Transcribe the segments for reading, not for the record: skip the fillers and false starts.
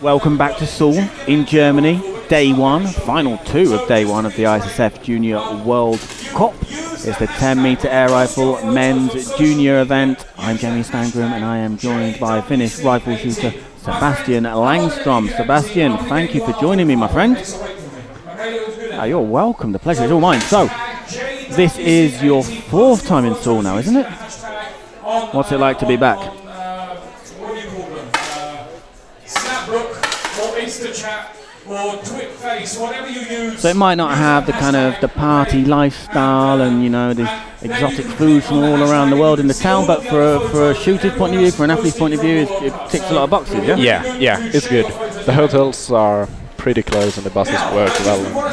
Welcome back to Seoul in Germany. Day one, final two of day one of the ISSF Junior World Cup. It's the 10-meter air rifle men's junior event. I'm Jamie Stangram and I am joined by Finnish rifle shooter Sebastian Langstrom. Sebastian, thank you for joining me, my friend. You're welcome. The pleasure is all mine. So, this is your fourth time in Seoul now, isn't it? What's it like to be back? What do you call them? Snapbook or Instachat or Twitface, whatever you use. So it might not have the kind of the party lifestyle and, you know, the exotic foods from all around the world in the town, but for a shooter's point of view, for an athlete's point of view, it ticks a lot of boxes, yeah? Yeah, it's good. The hotels are pretty close and the buses work well.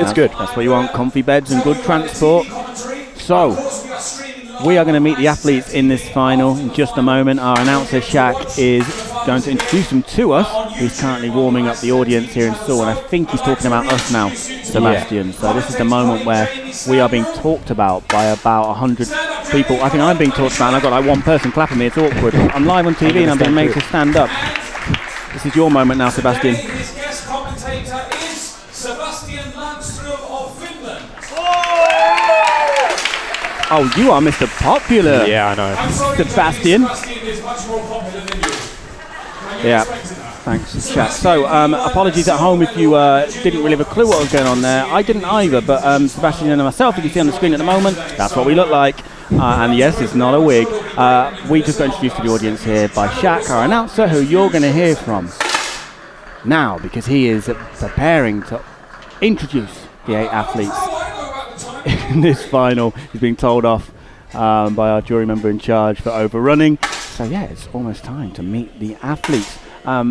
It's good. That's what you want, comfy beds and good transport. So, we are going to meet the athletes in this final in just a moment. Our announcer, Shaq, is going to introduce them to us. He's currently warming up the audience here in Seoul, and I think he's talking about us now, Sebastian. Yeah. So this is the moment where we are being talked about by about 100 people. I think I'm being talked about, and I've got like one person clapping me. It's awkward. I'm live on TV, and I'm being made to stand up. This is your moment now, Sebastian. His guest commentator is Sebastian Langström of Finland. Oh, you are Mr. Popular. Yeah, I know. Sebastian. Sebastian is much more popular than you. Yeah, thanks, Shaq. So, apologies at home if you didn't really have a clue what was going on there. I didn't either, but Sebastian and myself, you can see on the screen at the moment, that's what we look like. And yes, it's not a wig. We just got introduced to the audience here by Shaq, our announcer, who you're going to hear from now, because he is preparing to introduce the 8 athletes in this final. He's being told off by our jury member in charge for overrunning. So yeah, it's almost time to meet the athletes. Are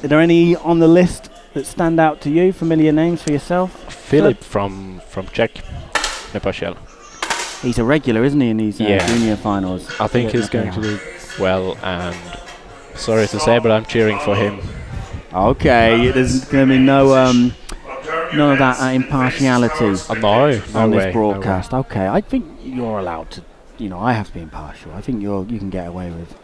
there any on the list that stand out to you? Familiar names for yourself? Philip from Czech Nepal. He's a regular, isn't he, in these junior finals? I think he's going to do well, and sorry to say, but I'm cheering for him. Okay, there's going to be none of that impartiality on this broadcast. No okay, I think you're allowed to. You know, I have to be impartial. I think you can get away with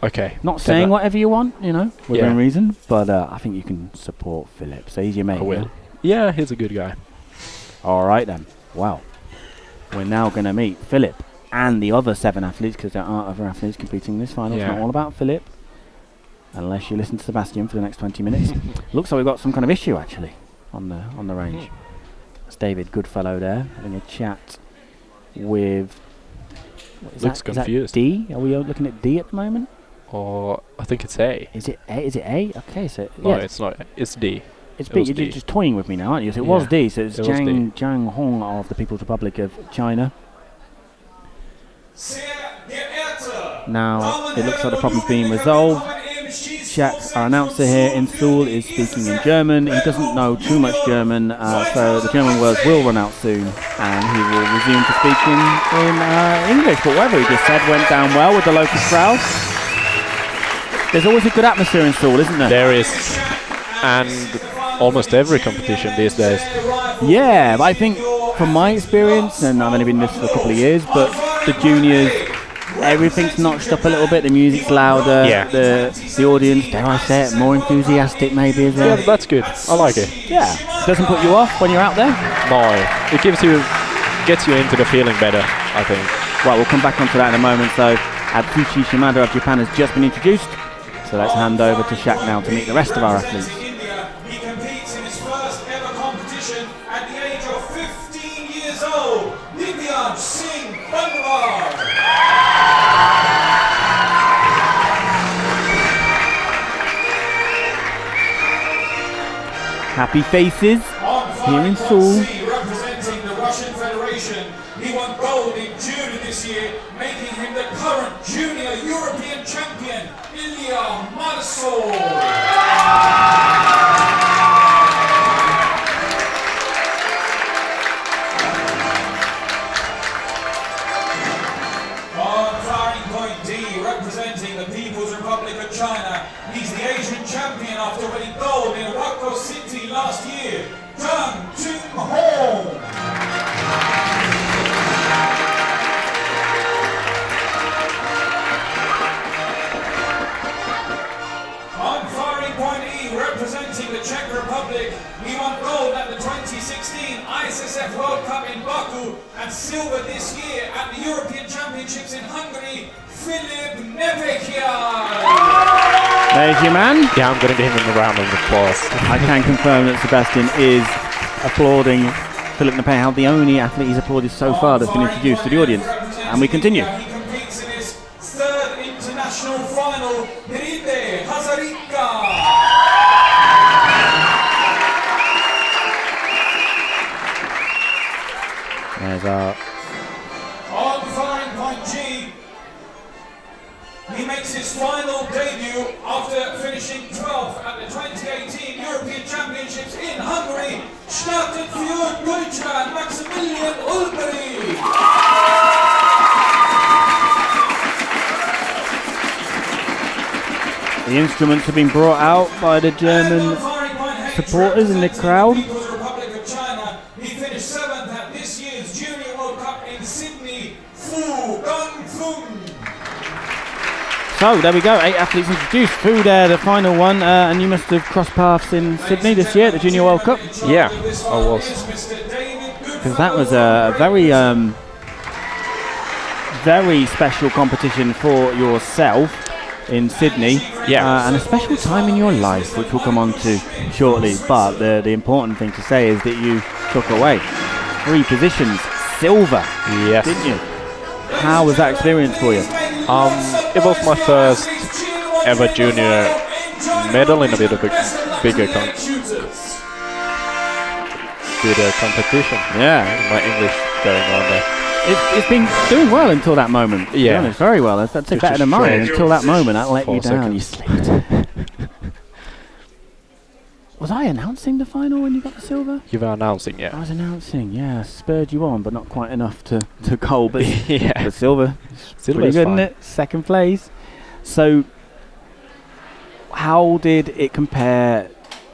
not saying whatever you want, you know, within reason. But I think you can support Philip. So he's your mate. I will. Yeah, he's a good guy. All right then. Well, we're now going to meet Philip and the other 7 athletes, because there are other athletes competing in this final. It's not all about Philip, unless you listen to Sebastian for the next 20 minutes. Looks like we've got some kind of issue actually on the range. That's David Goodfellow there having a chat with. Looks confused. Is that D? Are we looking at D at the moment? Or I think it's A. Is it A? Is it A? Okay, so no, it's not. It's D. It's B. You're just toying with me now, aren't you? So it was D. So it's Zhang Hong of the People's Republic of China. Now it looks like the problem's being resolved. Shaq, our announcer here in Seoul, is speaking in German. He doesn't know too much German, so the German words will run out soon, and he will resume to speaking in English. But whatever he just said went down well with the local crowd. There's always a good atmosphere in Seoul, isn't there? There is, and almost every competition these days. Yeah, but I think from my experience, and I've only been in this for a couple of years, but the juniors, everything's notched up a little bit. The music's louder. Yeah. The audience, dare I say it, more enthusiastic maybe as well. Yeah, that's good. I like it. Yeah. Doesn't put you off when you're out there? No, it gets you into the feeling better, I think. Well, we'll come back onto that in a moment. So, Atsushi Shimada of Japan has just been introduced. So let's hand over to Shaq now to meet the rest of our athletes. He competes in his first ever competition at the age of 15 years old. Nityan Singh Bandwar. Happy faces here in Seoul. Representing the Russian Federation, he won gold in June of this year, making him the current junior European champion, Ilya Marsol. On firing point D, representing the People's Republic of China, he's the Asian champion after winning gold in Waco City last year, Zhang Junhong. On firing point E, won gold at the 2016 ISSF World Cup in Baku and silver this year at the European Championships in Hungary, Filip Nepekian. There's your man. Yeah, I'm going to give him a round of applause. I can confirm that Sebastian is applauding Filip Nepekian, the only athlete he's applauded so far that's been introduced to the audience. And we continue. He competes in his third international final, Ride Hazarika. There's our On firing point G, he makes his final debut after finishing 12th at the 2018 European Championships in Hungary. Started für Deutschland, Maximilian Ulbrich. the instruments have been brought out by the German supporters in the crowd. People's Republic of China. He finished 7th at this year's Junior World Cup in Sydney. Fu Gangfeng. So there we go, 8 athletes introduced. Fu there, the final one, and you must have crossed paths in Sydney this year at the Junior World Cup. Yeah, I was. Because that was a very special competition for yourself in Sydney. Yeah. And a special time in your life, which we'll come on to shortly. But the important thing to say is that you took away 3 positions, silver, Yes. didn't you? How was that experience for you? It was my first ever junior medal in a bit of a bigger competition. Yeah, My English going on there. it's been doing well until that moment. To be Yeah. honest, very well. That's Which better is than mine. strange. Until that moment, that let you 4 down. You seconds. slipped. Was I announcing the final when you got the silver? You were announcing, I yeah. was announcing, yeah. Spurred you on, but not quite enough to goal. But Yeah. the silver, Silver pretty is good, fine. isn't it? Second place. So, how did it compare?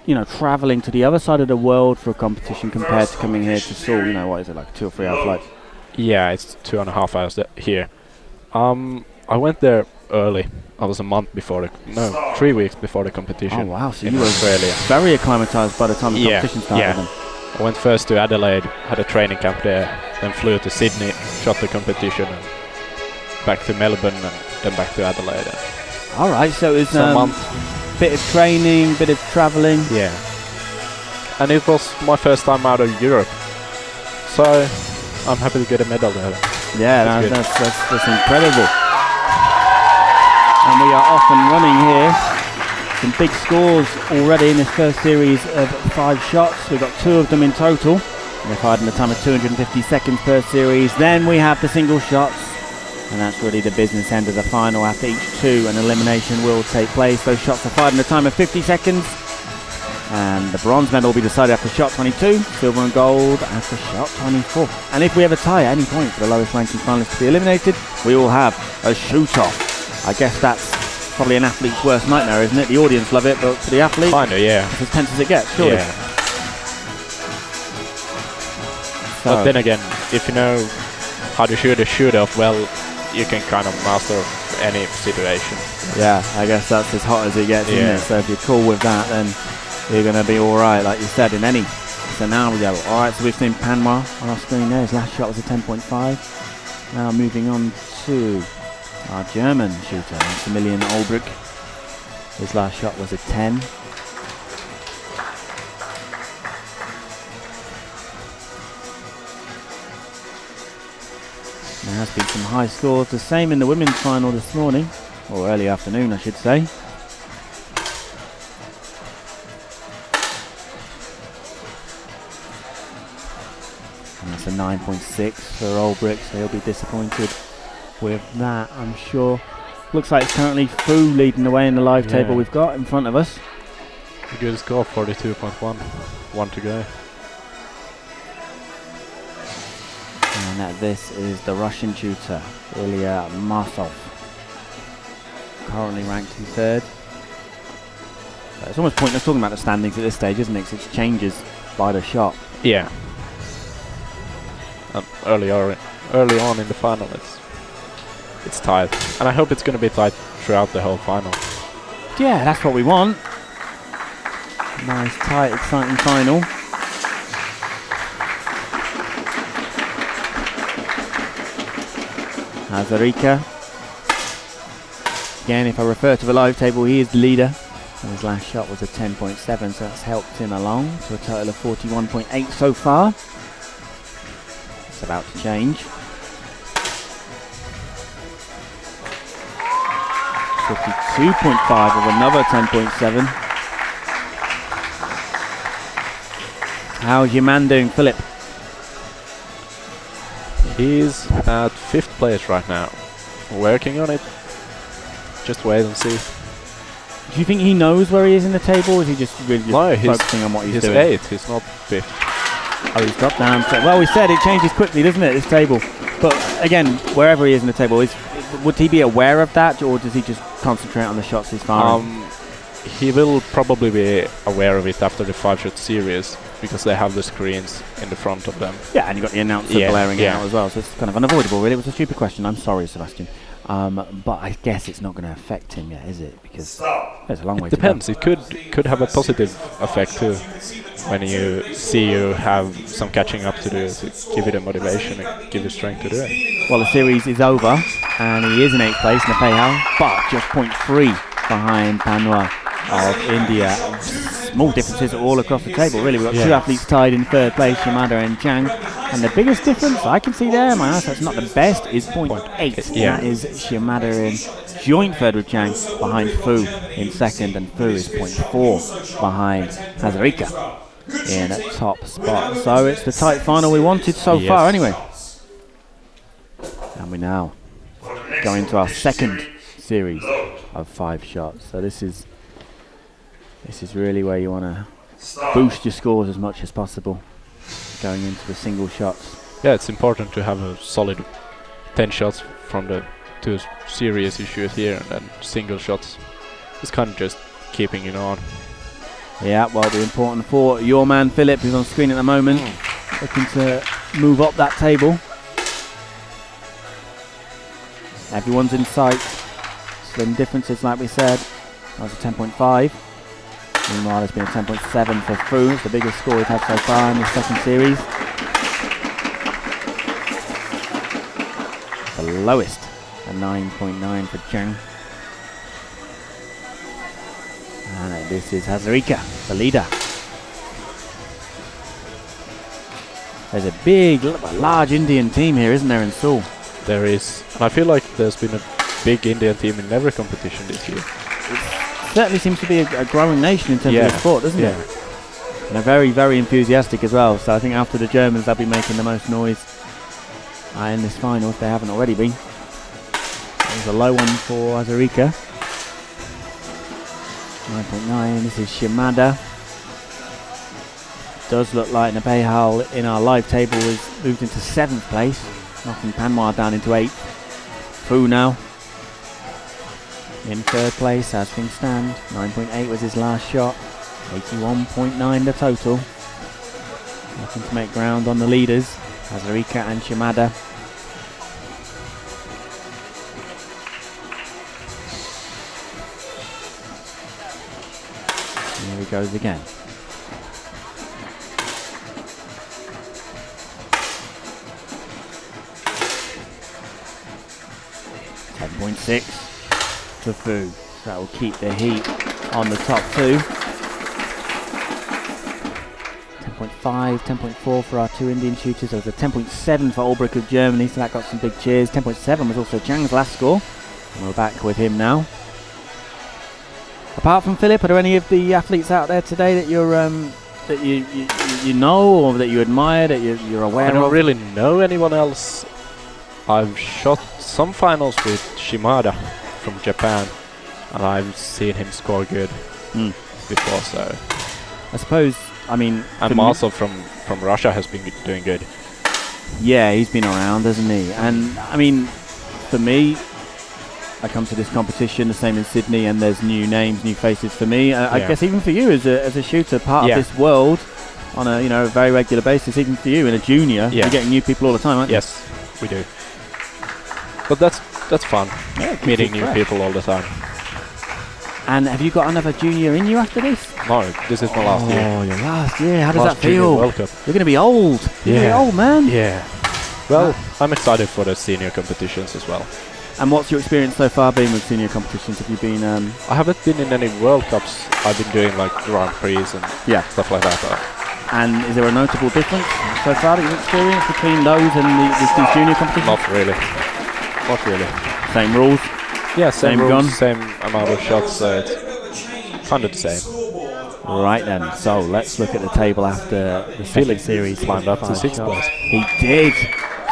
You know, traveling to the other side of the world for a competition compared to coming here to Seoul. You know, what is it, like a 2 or 3 hour flight? Yeah, it's 2.5 hours here. I went there early. I was a month before the 3 weeks before the competition. Oh wow! So in you were Australia. very acclimatized by the time the competition started. Yeah. Then. I went first to Adelaide, had a training camp there, then flew to Sydney, shot the competition, and back to Melbourne, and then back to Adelaide. All right, so it was So a a month. bit of training, bit of travelling. Yeah. And it was my first time out of Europe, so I'm happy to get a medal there. Yeah, That's good. that's incredible. And we are off and running here. Some big scores already in this first series of 5 shots. We've got 2 of them in total. They're fired in a time of 250 seconds per series. Then we have the single shots. And that's really the business end of the final. After each 2, an elimination will take place. Those shots are fired in a time of 50 seconds. And the bronze medal will be decided after shot 22, silver and gold after shot 24. And if we have a tie at any point for the lowest ranking finalists to be eliminated, we will have a shoot-off. I guess that's probably an athlete's worst nightmare, isn't it? The audience love it, but for the athlete, Kinda, yeah. it's as tense as it gets, surely. Yeah. So, But then again, if you know how to shoot a shoot-off, well, you can kind of master any situation. yeah, I guess that's as hot as it gets, isn't Yeah. it? So if you're cool with that, then you're going to be all right, like you said, in any scenario. All right, so we've seen Panwa on our screen there. His last shot was a 10.5. Now moving on to our German shooter, Maximilian Ulbrich. His last shot was a 10. There has been some high scores, the same in the women's final this morning, or early afternoon I should say. And that's a 9.6 for Ulbrich, so he'll be disappointed with that, I'm sure. Looks like it's currently Fu leading the way in the live table Yeah. we've got in front of us. A good score, 42.1. 1 to go. And this is the Russian shooter, Ilya Marsov. Currently ranked in 3rd. It's almost pointless talking about the standings at this stage, isn't it? 'Cause it changes by the shot. Yeah. Early on in the final, it's tight, and I hope it's going to be tight throughout the whole final. Yeah, that's what we want. Nice, tight, exciting final. Hazarika. Again, if I refer to the live table, he is the leader. And his last shot was a 10.7, so that's helped him along to a total of 41.8 so far. It's about to change. 52.5 of another 10.7. How's your man doing, Philip? He's at 5th place right now. Working on it. Just wait and see. Do you think he knows where he is in the table, or is he just really focusing on what he's doing? He's 8th, he's not 5th. Oh, he's dropped down. Well, we said it changes quickly, doesn't it, this table? But again, wherever he is in the table, would he be aware of that, or does he just concentrate on the shots he's firing? He will probably be aware of it after the 5-shot series, because they have the screens in the front of them. Yeah, and you've got the announcer blaring out as well, so it's kind of unavoidable, really. It was a stupid question. I'm sorry, Sebastian. But I guess it's not going to affect him yet, is it? Because there's a long way to go. Depends. It could have a positive effect too, when you see you have some catching up to do, to give you the motivation and give you strength to do it. Well, the series is over, and he is in 8th place in the Payhal, but just 0.3 behind Panwa of India. Small differences all across the table, really. We've got two athletes tied in 3rd place, Shimada and Chang. And the biggest difference I can see there, my eyesight's not the best, is 0.8. Yeah. That is Shimada in joint 3rd with Chang, behind Fu in 2nd, and Fu is 0.4 behind Hazarika in a top spot. So it's the tight final we wanted so far anyway. And we now go into our 2nd series of 5 shots. So this is really where you want to boost your scores as much as possible going into the single shots. Yeah, it's important to have a solid 10 shots from the 2 series issues here, and then single shots is kind of just keeping it on. Yeah, well, it'll be important for your man Philip, who's on screen at the moment, looking to move up that table. Everyone's in sight. Slim differences, like we said. That was a 10.5. Meanwhile, there's been a 10.7 for Fu. It's the biggest score we've had so far in the 2nd series. The lowest, a 9.9 for Chang. And this is Hazarika, the leader. There's a big, large Indian team here, isn't there, in Seoul? There is. And I feel like there's been a big Indian team in every competition this year. Certainly seems to be a growing nation in terms of the sport, doesn't it? And they're very, very enthusiastic as well. So I think after the Germans, they'll be making the most noise in this final, if they haven't already been. There's a low one for Hazarika. 9.9. This is Shimada. Does look like Nepal in our live table has moved into 7th place, knocking Panwa down into 8th. Fu now in 3rd place as things stand. 9.8 was his last shot. 81.9 the total. Looking to make ground on the leaders, Hazarika and Shimada. Here he goes again. .6 for Fu. That will keep the heat on the top 2. 10.5, 10.4 for our 2 Indian shooters. There was a 10.7 for Ulbrich of Germany, so that got some big cheers. 10.7 was also Chang's last score. And we're back with him now. Apart from Philip, are there any of the athletes out there today that you're that you know, or that you admire, that you're aware of? I don't really know anyone else. I've shot some finals with Shimada from Japan, and I've seen him score good before, so I suppose, I mean... And Marsov from Russia has been doing good. Yeah, he's been around, hasn't he? And, I mean, for me, I come to this competition, the same in Sydney, and there's new names, new faces for me. I guess even for you as a shooter, part of this world, on a very regular basis, even for you in a junior, you're getting new people all the time, aren't you? Yes, we do. But that's fun, meeting new people all the time. And have you got another junior in you after this? No, this is my last year. Oh, your last year. How does Last that feel? World Cup. You're going to be old. You're going to be old, man. Yeah. Well, I'm excited for the senior competitions as well. And what's your experience so far been with senior competitions? Have you been? I haven't been in any World Cups. I've been doing like Grand Prix and stuff like that. And is there a notable difference so far that you've experienced between those and these junior competitions? Not really. Not really. Same rules? Yeah, same rules, gun? same amount of shots. So it's kind of the same. Right then, so let's look at the table after the second series. Climbed up to 5 6th shots. place. He did.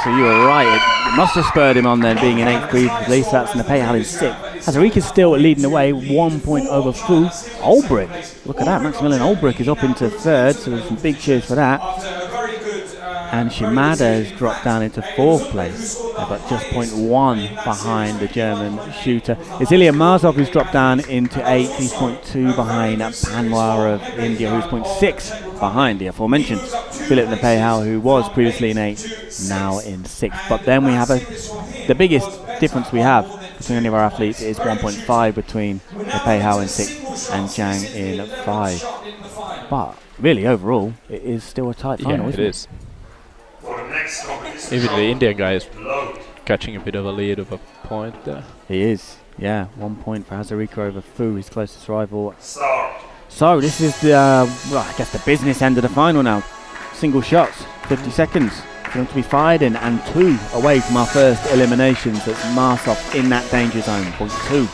So you were right. It must have spurred him on then, being in 8th previously. So that's Nepehal in 6th. Hazarika's still leading the way, 1 point over Fu. Olbrich, look at that. Maximilian Olbrich is up into 3rd, so there's some big cheers for that. And Shimada has dropped down into 4th place, but just 0.1 behind the German shooter. It's Ilya Marzov who's dropped down into 8th. He's 0.2 behind Panwar of India, who's 0.6 behind the aforementioned Philip Nepehal, who was previously in 8th, now in 6th. But then we have the biggest difference we have between any of our athletes is 1.5 between Nepehal in 6th and Zhang in 5. But really, overall, it is still a tight final, Yeah, isn't it it? is. Even the Indian guy is catching a bit of a lead of a point there. He is, yeah. 1 point for Hazarika over Fu, his closest rival. So this is the, well, I guess the business end of the final now. Single shots, 50 seconds for them to be fired in, and 2 away from our first eliminations. That's Marsov in that danger zone, 0.2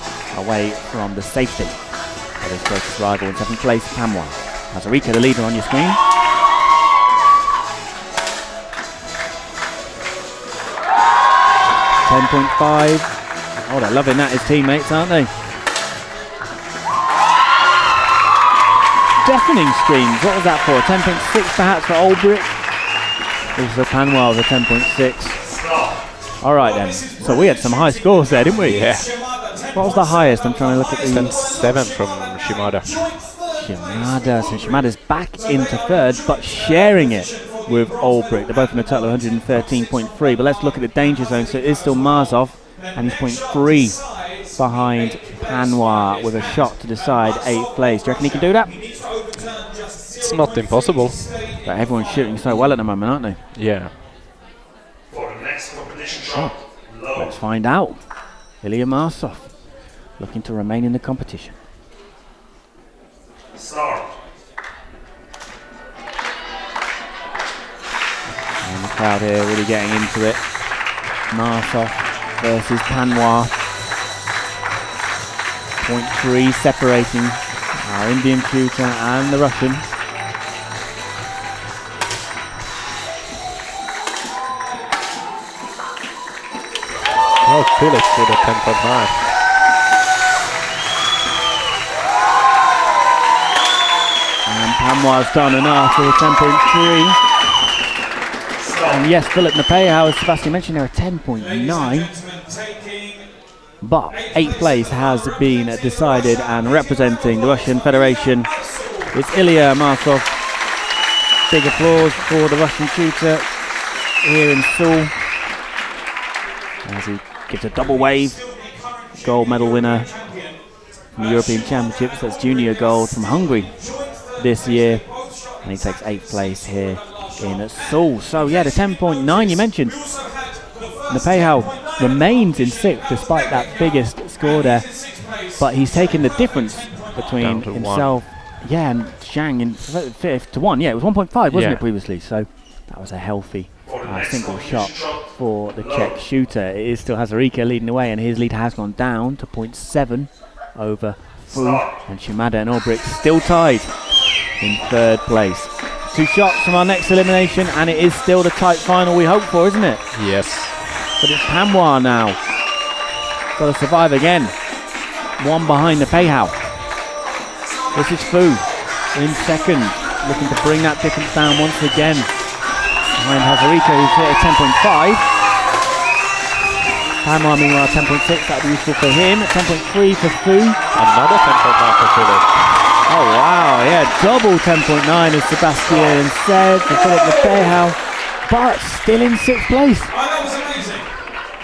away from the safety of his closest rival in 7th place, Panwar. Hazarika, the leader on your screen. 10.5. Oh, they're loving that, his teammates, aren't they? Deafening screams. What was that for? 10.6 perhaps for Olbrich. Also Panwar with a 10.6. All right then. So we had some high scores there, didn't we? Yeah. What was the highest? I'm trying to look at the 10-7 from Shimada. Shimada. So Shimada's back into 3rd, but sharing it with Olbrich. They're both in a total of 113.3. But let's look at the danger zone. So it is still Marzov, and he's 0.3 behind Panwar with a shot to decide 8th place. Do you reckon he can do that? It's not impossible. But everyone's shooting so well at the moment, aren't they? Yeah. Let's find out. Ilya Marsov looking to remain in the competition. And the crowd here really getting into it. Marsov versus Panwar. 0.3 separating our Indian shooter and the Russian. Oh, Felix with a 10.9. And Panwar's done enough with a 10.3. And yes, Philip Nepehal, as Sebastian mentioned, they're a 10.9. But 8th place has been decided, and representing the Russian Federation, it's Ilya Marsov. Big applause for the Russian shooter here in Seoul, as he gives a double wave. Gold medal winner from the European Championships, that's junior gold from Hungary this year, and he takes 8th place here in Seoul. So yeah, the 10.9 you mentioned, Nepehal remains in 6th despite that biggest score there, but he's taken the difference between himself, and Zhang in 5th to 1. Yeah, it was 1.5, wasn't it, previously? So that was a healthy single shot for the Czech shooter. It is still Hazarika leading the way, and his lead has gone down to 0.7 over Fu, and Shimada and Olbrich still tied in 3rd place. 2 shots from our next elimination, and it is still the tight final we hope for, isn't it? Yes. But it's Panwar now. Got to survive again. 1 behind Nepehal. This is Fu in 2nd, looking to bring that difference down once again. Behind Hazarika, who's hit a 10.5. Panwar meanwhile 10.6, that would be useful for him. 10.3 for Fu. Another 10.9 for Philip. Oh wow, yeah, double 10.9 as Sebastian said for Philip Nepehal, but still in 6th place.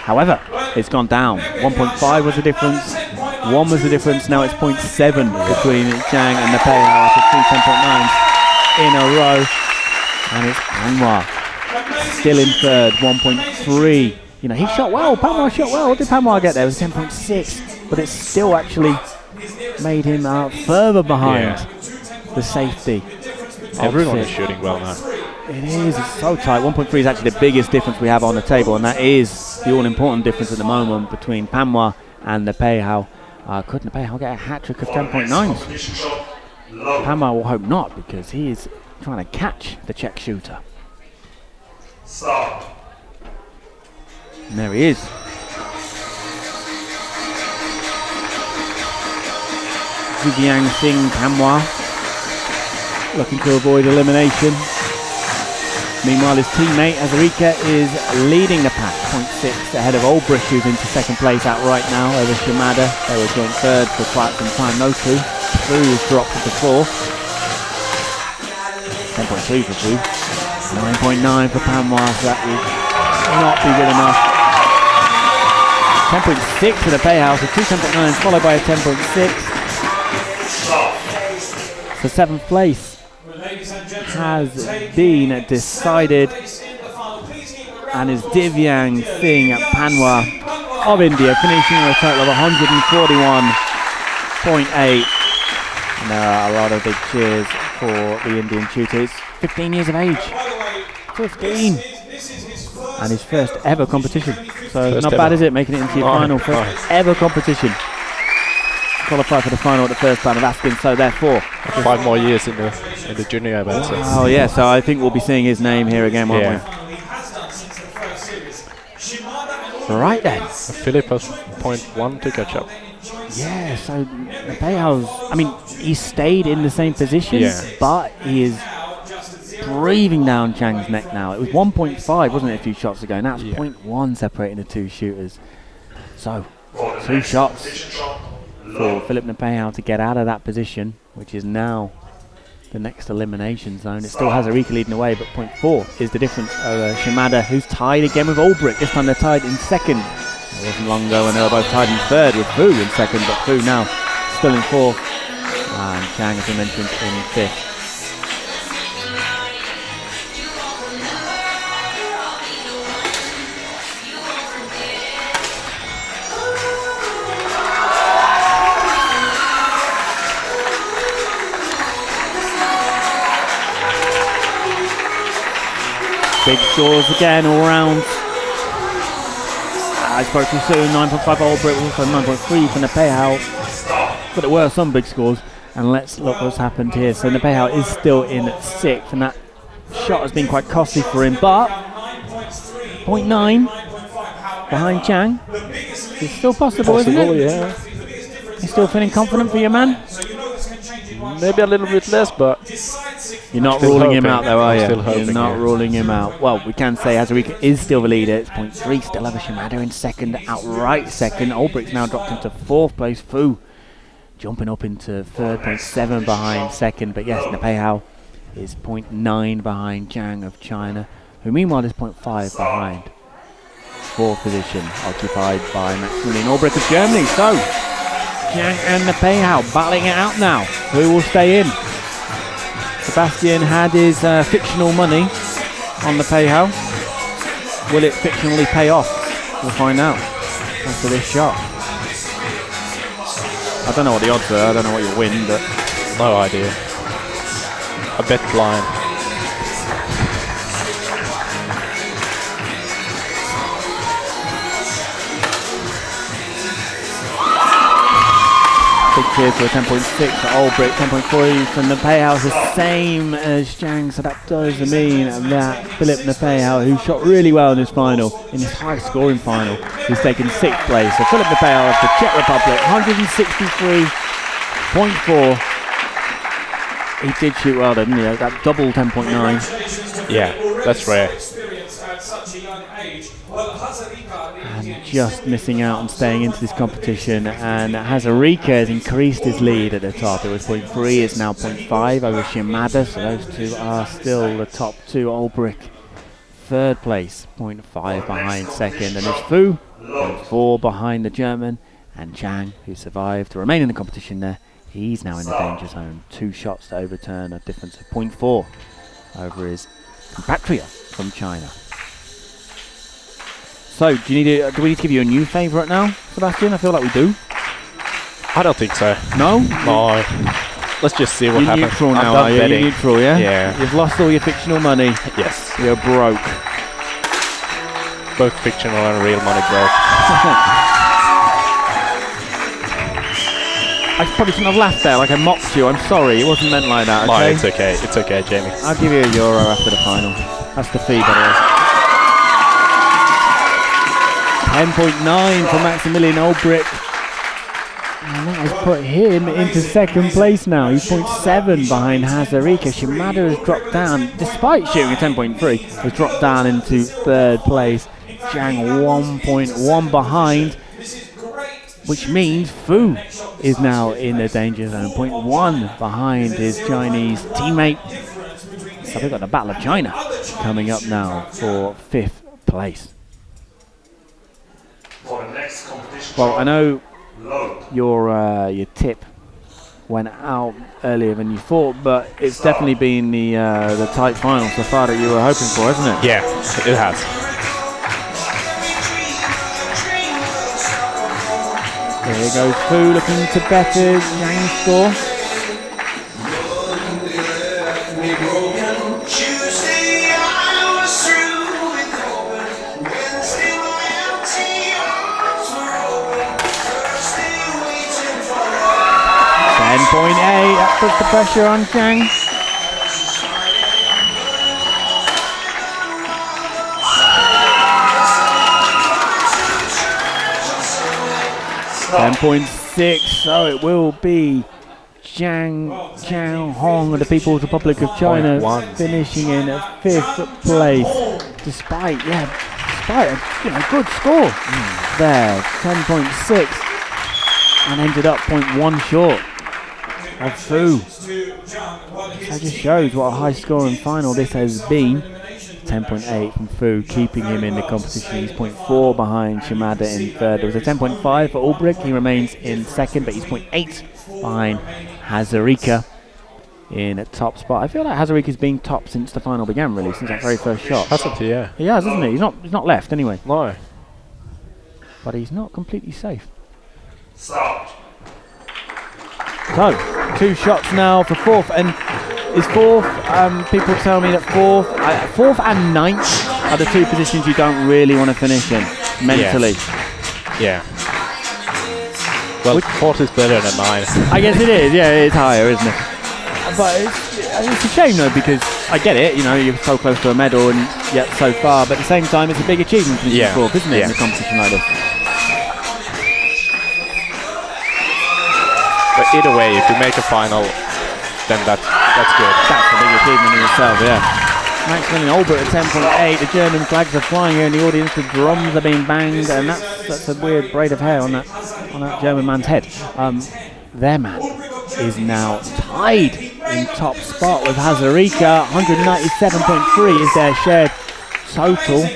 However, it's gone down. 1.5 was the difference, 1 was the difference, now it's 0.7 between Zhang and Nepehal after 2 10.9s in a row. And it's Panwar still in third, 1.3. You know, he shot well. Panwa shot well. What did Panwa get there? It was 10.6, but it's still actually made him out further behind the safety. Everyone is shooting well now. It is. It's so tight. 1.3 is actually the biggest difference we have on the table, and that is the all-important difference at the moment between Panwa and Nepehau. Could Nepehau get a hat-trick of 10.9s? Panwa will hope not, because he is trying to catch the Czech shooter. And there he is. Jivyang Singh Panwa looking to avoid elimination. Meanwhile, his teammate Hazarika is leading the pack, 0.6 ahead of Olbrich, who's into second place out right now over Shimada. They were joint third for quite some time, those two. Fu has dropped into fourth. 10.3 for Fu. 9.9 for Panwa, so that will not be good enough. 10.6 for the Payhouse, so two 10.9s followed by a 10.6. So seventh place has been decided, and is Jivyang Singh Panwa of India, finishing with a total of 141.8. And there are a lot of big cheers for the Indian shooter. He's 15 years of age. 15! And his first ever competition. So not bad, is it? Making it into your final first ever competition. Qualify for the final at the first round of Aspen, so therefore 5 more years in the junior event. So. Oh yeah, so I think we'll be seeing his name here again, won't we? Right then. Philip has 0.1 to catch up. Yeah, so Nepehau's, I mean, he stayed in the same position, but he is breathing down Chang's neck now. It was 1.5, wasn't it, a few shots ago, and that's 0.1 separating the two shooters. So, 2 shots for Philip Nepehau to get out of that position, which is now the next elimination zone. It still has Hazarika leading the way, but 0.4 is the difference over Shimada, who's tied again with Olbrich. This time they're tied in second. It wasn't long ago when they were both tied in third with Fu in second, but Fu now still in fourth, and Chang, as we mentioned, in fifth. Big scores again all round. I spoke too soon. 9.5 Olbrich, also 9.3 for Nepehau. But there were some big scores, and let's look what's happened here. So Nepehau is still in 6th, and that shot has been quite costly for him, but 0.9 behind Chang is still possible, isn't it? Yeah. You still feeling confident for your man? Maybe a little bit less, but you're not ruling him out, though, are you? You're not ruling him out. Well, we can say Hazarika is still the leader. It's 0.3, still over Shimada in second, outright second. Olbrich's now dropped into 4th place. Fu jumping up into 3rd, 0.7 behind second. But yes, Nepehau is 0.9 behind Chang of China, who meanwhile is 0.5 behind 4th position, occupied by Maximilian Olbrich of Germany. So, Chang and Nepehau battling it out now. Who will stay in? Sebastian had his fictional money on Nepehau. Will it fictionally pay off? We'll find out after this shot. I don't know what the odds are, I don't know what you'll win, but no idea. I bet blind. Big cheers for a 10.6 for Olbrich, 10.3 for Nepehau, the same as Chang, so that does mean that Philip Nepehau, who shot really well in his final, in his high scoring final, he's taken 6th place. So Philip Nepehau of the Czech Republic, 163.4. He did shoot well, didn't he? That double 10.9. Yeah, that's rare. And just missing out on staying into this competition, and Hazarika has increased his lead at the top. It was 0.3, it's now 0.5 over Shimada, so those two are still the top two. Olbrich 3rd place, 0.5 behind second, and it's Fu 0.4 behind the German, and Chang, who survived to remain in the competition there, he's now in the danger zone. 2 shots to overturn, a difference of 0.4 over his Patria from China. So, do we need to give you a new favourite now, Sebastian? I feel like we do. I don't think so. No? No. Let's just see what You're happens. neutral now, I'm done are you? betting. You're neutral, yeah? Yeah. You've lost all your fictional money. Yes. You're broke. Both fictional and real money broke. I probably shouldn't have laughed there, like I mocked you. I'm sorry, it wasn't meant like that, No, okay? it's okay. It's okay, Jamie. I'll give you €1 after the final. That's the fee, by the way. 10.9 for Maximilian Olbrich. And that has put him into second place now. He's 0.7 behind Hazarika. Shimada has dropped down, despite shooting a 10.3, has dropped down into third place. Zhang 1.1 behind, which means Fu is now in the danger zone. 0.1 behind his Chinese teammate. So we've got the Battle of China coming up now for 5th place. For the next competition. Well, I know Load. your tip went out earlier than you thought, but it's definitely been the tight final so far that you were hoping for, hasn't it? Yeah, it has. Here goes Fu looking to better Zhang's score. Tuesday I was through with open. Wednesday my empty arms were open. Thursday waiting for 10.8, that puts the pressure on Zhang. .6, so it will be Zhang Qianhong of the People's Republic of China 0.1. finishing in 5th place, despite a good score there, 10.6, and ended up 0.1 short of Fu. That just shows what a high scoring final this has been. 10.8 from Fu, keeping him in the competition. He's 0.4 behind Shimada in third. There was a 10.5 for Olbrich. He remains in second, but he's 0.8 behind Hazarika in a top spot. I feel like Hazarika's been top since the final began, really, since that very first shot. Hasn't he? Yeah. He has, hasn't he? He's not left anyway, No. but he's not completely safe. Start. So, 2 shots now for 4th, and is 4th, people tell me that 4th and 9th are the 2 positions you don't really want to finish in, mentally. Yeah. Well, 4th is better than 9. I guess it is, yeah, it's higher, isn't it? But it's a shame though, because I get it, you know, you're so close to a medal and yet so far, but at the same time it's a big achievement finishing Yeah. 4th, isn't it, Yeah. in a competition like this? But either way, if you make a final, then that's good. That's a big achievement in itself, yeah. Maximilian Olbrich at 10.8, the German flags are flying here in the audience, the drums are being banged, and that's a weird braid of hair on that German man's head. Their man is now tied in top spot with Hazarika. 197.3 is their shared total.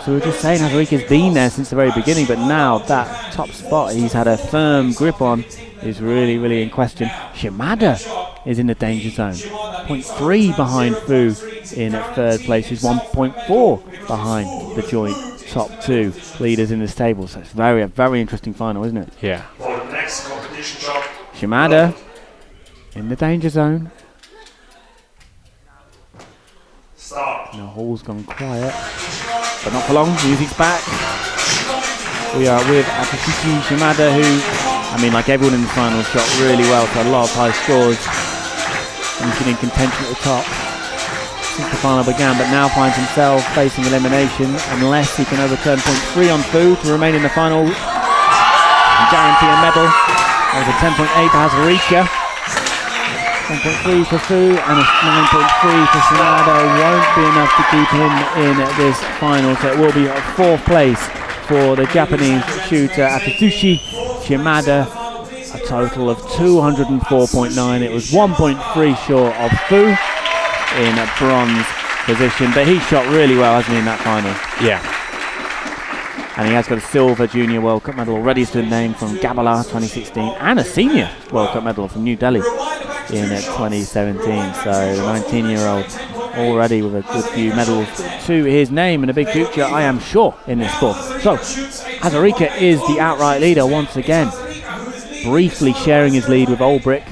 So we're just saying Hazarika's been there since the very beginning, but now that top spot he's had a firm grip on is really, really in question. Shimada is in the danger zone. 0.3 behind Fu in third place. He's 1.4 behind the joint top 2 leaders in this table. So it's a very interesting final, isn't it? Yeah. For the next competition job. Shimada in the danger zone. Start. The hall's gone quiet, but not for long. Music's back. We are with Atsushi Shimada, who, I mean, like everyone in the final, shot really well, so a lot of high scores. And he's been in contention at the top since the final began, but now finds himself facing elimination unless he can overturn 0.3 on Fu to remain in the final and guarantee a medal. That was a 10.8 for Hazarika, 10.3 for Fu, and a 9.3 for Shimada. Won't be enough to keep him in this final, so it will be a 4th place for the Japanese shooter Atsushi Shimada. A total of 204.9. It was 1.3 short of Fu in a bronze position, but he shot really well, hasn't he, in that final? Yeah. And he has got a silver junior World Cup medal already to name from Gabala 2016 and a senior World Cup medal from New Delhi in 2017. So the 19-year-old already with a good few medals to his name and a big future, I am sure, in this sport. So, Hazarika is the outright leader once again, briefly sharing his lead with Olbrich.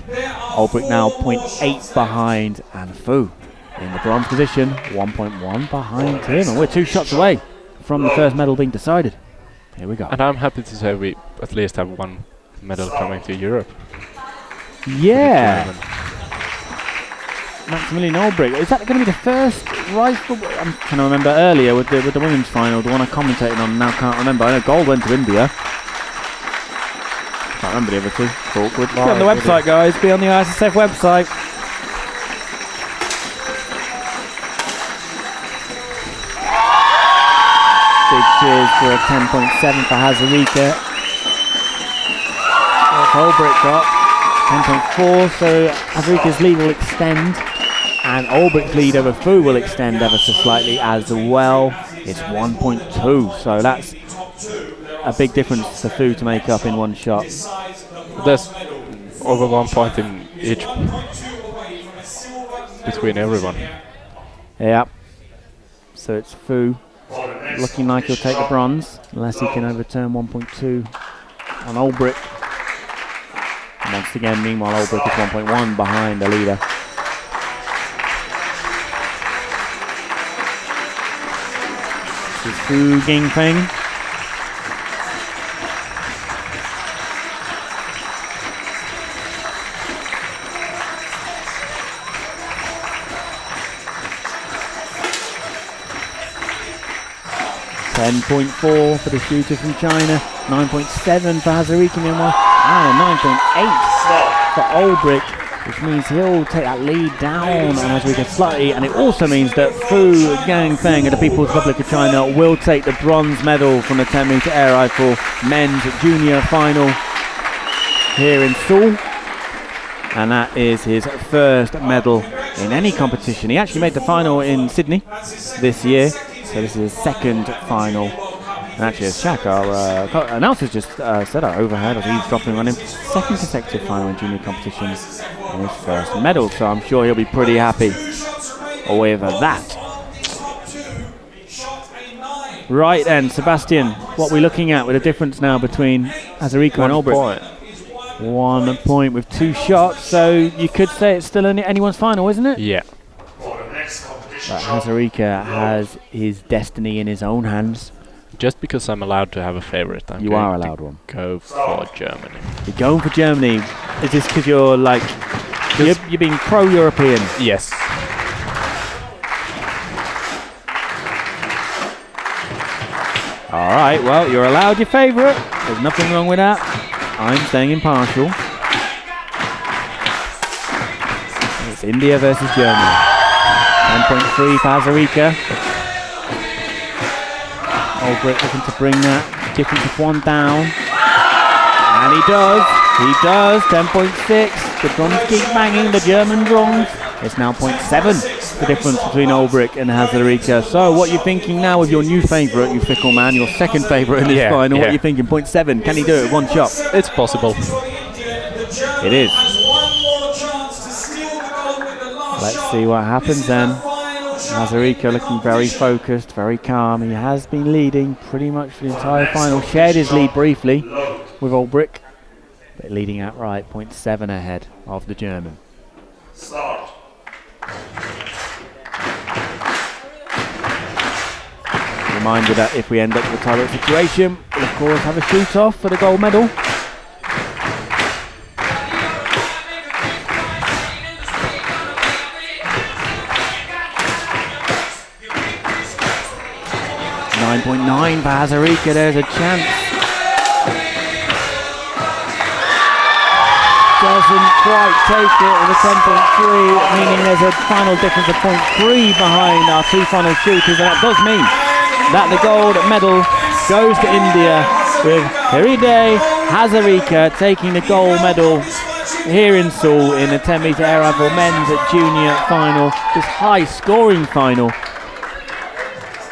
Olbrich now 0.8 behind, and Fu in the bronze position, 1.1 behind him, and we're 2 shots away from the first medal being decided. Here we go. And I'm happy to say we at least have 1 medal coming to Europe. Yeah. Maximilian Olbrich. Is that going to be the first rifle? I'm trying to remember earlier with the women's final, the one I commentated on, now can't remember. I know gold went to India. Can't remember the other two. Awkward. Be on the website, guys. Be on the ISSF website. Big cheers for a 10.7 for Hazarika. What's Olbrich got? 10.4, so Hazarika's lead will extend, and Olbrich's lead over Fu will extend ever so slightly as well. It's 1.2, so that's a big difference for Fu to make up in one shot. There's over 1 point in each between everyone. Yeah. So it's Fu looking like he'll take the bronze, unless he can overturn 1.2 on Olbrich. And once again, meanwhile, Olbrich is 1.1 behind the leader. This is Fu Gingfeng. $10.4 for the shooter from China, 9.7 for Hazarika meanwhile, and a 9.8 for Olbrich, which means he'll take that lead down on Hazarika slightly, and it also means that Fu Gangfeng of the People's Republic of China will take the bronze medal from the 10-meter air rifle men's junior final here in Seoul, and that is his first medal in any competition. He actually made the final in Sydney this year, so this is his second final. And actually, as Shaq, our announcer's just said our overhead, I was eavesdropping on him. Second consecutive final in junior competitions and his first medal, so I'm sure he'll be pretty happy with that. Right then, Sebastian, what are we looking at with a difference now between Hazarika and Olbrich? 1 point with 2 shots, so you could say it's still anyone's final, isn't it? Yeah. But Hazarika has his destiny in his own hands. Just because I'm allowed to have a favorite, I'm You going are to allowed one. go for Germany. You're going for Germany. Is this because you're like, you're being pro-European? Yes. Alright, well, you're allowed your favourite. There's nothing wrong with that. I'm staying impartial. It's India versus Germany. 10.3 for Hazarika. Olbrich looking to bring that difference of 1 down. And he does. He does. 10.6. The drums keep banging. The German drums. It's now 0.7. The difference between Olbrich and Hazarika. So what are you thinking now with your new favourite, you fickle man, your second favourite in this final? What are you thinking? 0.7. Can he do it with 1 shot? It's possible. It is. Let's see what happens then. Hazarika looking very focused, very calm. He has been leading pretty much the entire final. Shared his lead briefly with Olbrich, but leading outright, 0.7 ahead of the German. Start. Reminder that if we end up with a tie situation, we'll of course have a shoot-off for the gold medal. .9 for Hazarika, there's a chance. Doesn't quite take it with a 10.3, meaning there's a final difference of 0.3 behind our 2 final shooters, and that does mean that the gold medal goes to India, with Hiride Hazarika taking the gold medal here in Seoul in the 10-meter air rifle men's junior final, this high-scoring final.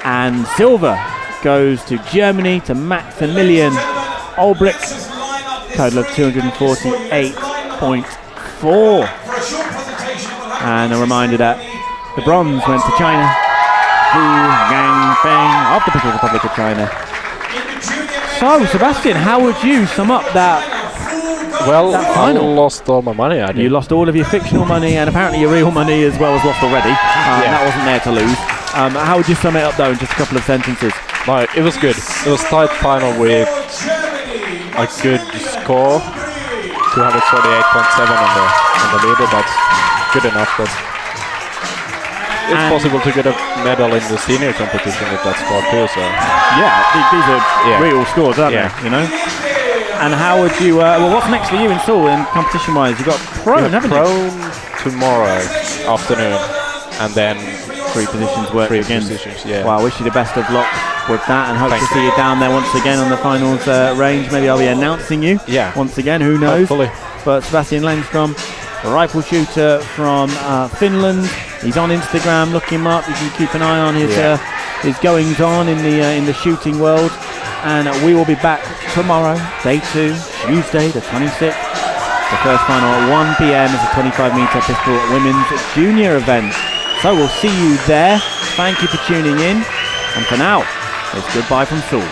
And silver goes to Germany, to Maximilian Olbrich, total of 248.4. And a reminder that The bronze went to China. Wu Gang Feng of the People's Republic of China. So, Sebastian, how would you sum up that? Well, That I final. lost all my money. I did. You lost all of your fictional money and apparently your real money as well was lost already. That wasn't there to lose. How would you sum it up though in just a couple of sentences? No, it was good. It was tight final with a good score, 248.7 on the leader. That's good enough. It's And- possible to get a medal in the senior competition with that score too. So Yeah, these are Yeah. real scores, aren't Yeah. they? You know. And how would you? Well, what's next for you in Seoul in competition-wise? You've got prone, haven't you? prone tomorrow afternoon, and then 3 positions work three again. positions. Yeah. Well, I wish you the best of luck with that, and hope Thank to see you down there once again on the finals range. Maybe I'll be announcing you. Yeah. Once again, who knows? Hopefully. But Sebastian Langstrom, a rifle shooter from Finland. He's on Instagram. Look him up. You can keep an eye on his goings on in the shooting world. And we will be back tomorrow, day 2, Tuesday the 26th. The first final at 1 p.m. is a 25-meter pistol women's junior event. So we'll see you there. Thank you for tuning in. And for now, it's goodbye from Seoul.